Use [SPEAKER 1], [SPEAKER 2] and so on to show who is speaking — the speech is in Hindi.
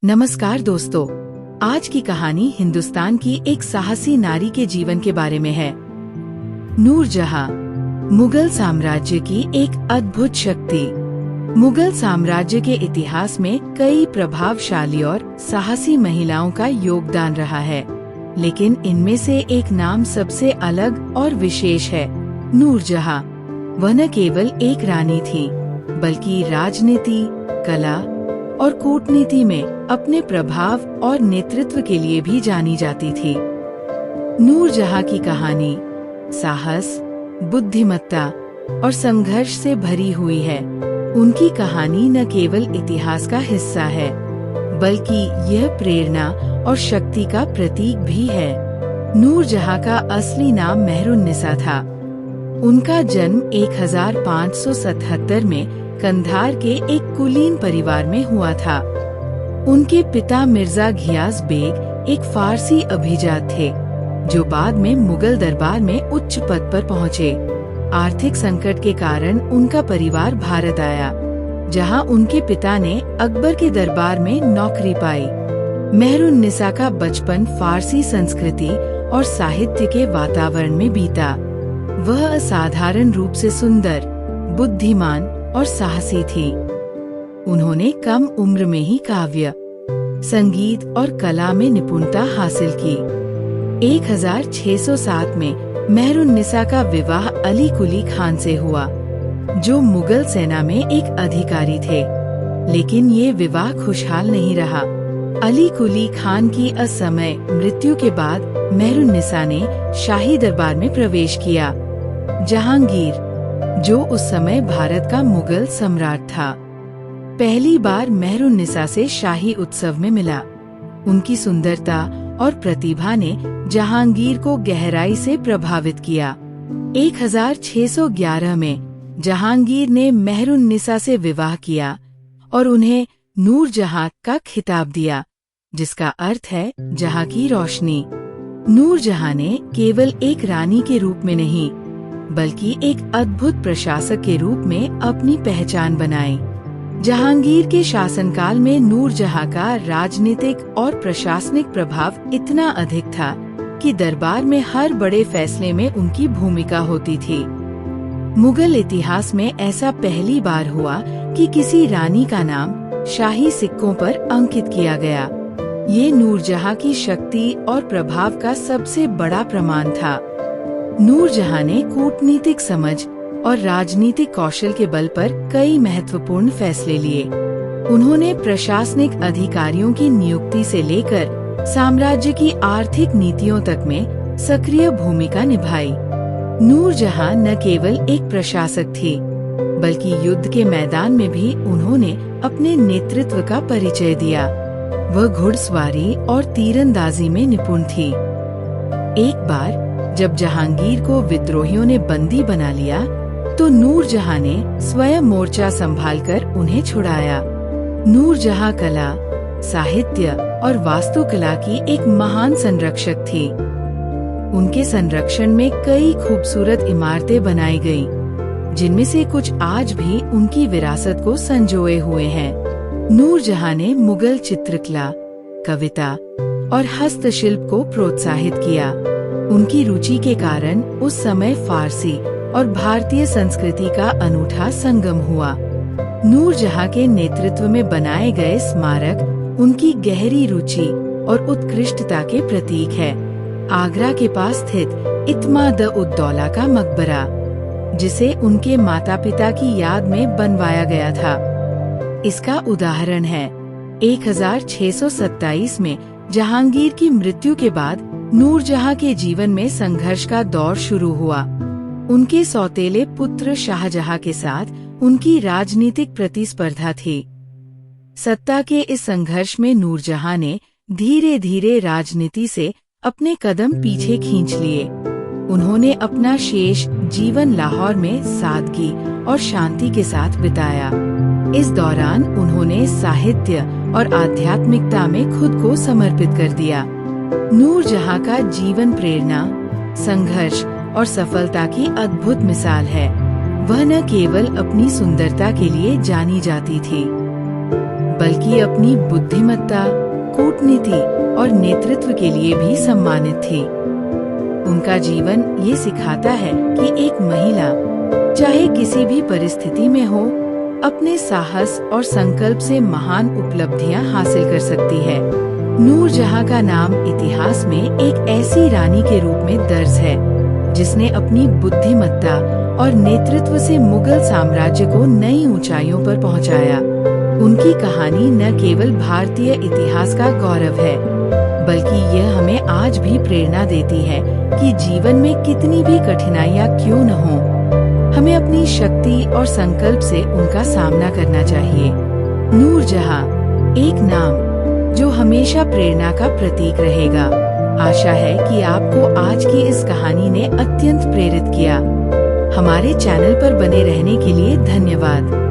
[SPEAKER 1] नमस्कार दोस्तों, आज की कहानी हिंदुस्तान की एक साहसी नारी के जीवन के बारे में है। नूरजहां, मुगल साम्राज्य की एक अद्भुत शक्ति। मुगल साम्राज्य के इतिहास में कई प्रभावशाली और साहसी महिलाओं का योगदान रहा है, लेकिन इनमें से एक नाम सबसे अलग और विशेष है, नूरजहां। वह न केवल एक रानी थी, बल्कि राजनीति, कला और कूटनीति में अपने प्रभाव और नेतृत्व के लिए भी जानी जाती थी। नूरजहां की कहानी साहस, बुद्धिमत्ता और संघर्ष से भरी हुई है। उनकी कहानी न केवल इतिहास का हिस्सा है, बल्कि यह प्रेरणा और शक्ति का प्रतीक भी है। नूरजहां का असली नाम मेहरुन्निसा था। उनका जन्म 1577 में कंधार के एक कुलीन परिवार में हुआ था। उनके पिता मिर्जा घियास बेग एक फारसी अभिजात थे, जो बाद में मुगल दरबार में उच्च पद पर पहुँचे। आर्थिक संकट के कारण उनका परिवार भारत आया, जहां उनके पिता ने अकबर के दरबार में नौकरी पाई। मेहरुन्निसा का बचपन फारसी संस्कृति और साहित्य के वातावरण में बीता। वह असाधारण रूप से सुंदर, बुद्धिमान और साहसी थी। उन्होंने कम उम्र में ही काव्य, संगीत और कला में निपुणता हासिल की। 1607 में मेहरुन्निसा का विवाह अली कुली खान से हुआ, जो मुगल सेना में एक अधिकारी थे। लेकिन ये विवाह खुशहाल नहीं रहा। अली कुली खान की असमय मृत्यु के बाद मेहरुन्निसा ने शाही दरबार में प्रवेश किया। जहांगीर, जो उस समय भारत का मुगल सम्राट था, पहली बार मेहरुन्निसा से शाही उत्सव में मिला। उनकी सुंदरता और प्रतिभा ने जहांगीर को गहराई से प्रभावित किया। 1611 में जहांगीर ने मेहरुन्निसा से विवाह किया और उन्हें नूरजहां का खिताब दिया, जिसका अर्थ है जहां की रोशनी। नूरजहां ने केवल एक रानी के रूप में नहीं, बल्कि एक अद्भुत प्रशासक के रूप में अपनी पहचान बनाई। जहांगीर के शासनकाल में नूरजहां का राजनीतिक और प्रशासनिक प्रभाव इतना अधिक था कि दरबार में हर बड़े फैसले में उनकी भूमिका होती थी। मुगल इतिहास में ऐसा पहली बार हुआ कि किसी रानी का नाम शाही सिक्कों पर अंकित किया गया। ये नूरजहां की शक्ति और प्रभाव का सबसे बड़ा प्रमाण था। नूरजहां ने कूटनीतिक समझ और राजनीतिक कौशल के बल पर कई महत्वपूर्ण फैसले लिए। उन्होंने प्रशासनिक अधिकारियों की नियुक्ति से लेकर साम्राज्य की आर्थिक नीतियों तक में सक्रिय भूमिका निभाई। नूरजहां न केवल एक प्रशासक थी, बल्कि युद्ध के मैदान में भी उन्होंने अपने नेतृत्व का परिचय दिया। वह घुड़सवारी और तीरंदाजी में निपुण थी। एक बार जब जहांगीर को विद्रोहियों ने बंदी बना लिया, तो नूरजहां ने स्वयं मोर्चा संभालकर उन्हें छुड़ाया। नूरजहां कला, साहित्य और वास्तुकला की एक महान संरक्षक थी। उनके संरक्षण में कई खूबसूरत इमारतें बनाई गईं, जिनमें से कुछ आज भी उनकी विरासत को संजोए हुए हैं। नूरजहां ने मुगल चित्रकला, कविता और हस्तशिल्प को प्रोत्साहित किया। उनकी रुचि के कारण उस समय फारसी और भारतीय संस्कृति का अनूठा संगम हुआ। नूरजहां के नेतृत्व में बनाए गए स्मारक उनकी गहरी रुचि और उत्कृष्टता के प्रतीक है। आगरा के पास स्थित इत्माद-उद-दौला का मकबरा, जिसे उनके माता पिता की याद में बनवाया गया था, इसका उदाहरण है। 1627 में जहांगीर की मृत्यु के बाद नूरजहां के जीवन में संघर्ष का दौर शुरू हुआ। उनके सौतेले पुत्र शाहजहां के साथ उनकी राजनीतिक प्रतिस्पर्धा थी। सत्ता के इस संघर्ष में नूरजहां ने धीरे धीरे राजनीति से अपने कदम पीछे खींच लिए। उन्होंने अपना शेष जीवन लाहौर में सादगी और शांति के साथ बिताया। इस दौरान उन्होंने साहित्य और आध्यात्मिकता में खुद को समर्पित कर दिया। नूरजहां का जीवन प्रेरणा, संघर्ष और सफलता की अद्भुत मिसाल है। वह न केवल अपनी सुंदरता के लिए जानी जाती थी, बल्कि अपनी बुद्धिमत्ता, कूटनीति और नेतृत्व के लिए भी सम्मानित थे। उनका जीवन ये सिखाता है कि एक महिला चाहे किसी भी परिस्थिति में हो, अपने साहस और संकल्प से महान उपलब्धियां हासिल कर सकती है। नूरजहां का नाम इतिहास में एक ऐसी रानी के रूप में दर्ज है जिसने अपनी बुद्धिमत्ता और नेतृत्व से मुगल साम्राज्य को नई ऊंचाइयों पर पहुंचाया। उनकी कहानी न केवल भारतीय इतिहास का गौरव है, बल्कि यह हमें आज भी प्रेरणा देती है कि जीवन में कितनी भी कठिनाइयां क्यों न हो, हमें अपनी शक्ति और संकल्प से उनका सामना करना चाहिए। नूरजहां, एक नाम जो हमेशा प्रेरणा का प्रतीक रहेगा। आशा है कि आपको आज की इस कहानी ने अत्यंत प्रेरित किया। हमारे चैनल पर बने रहने के लिए धन्यवाद।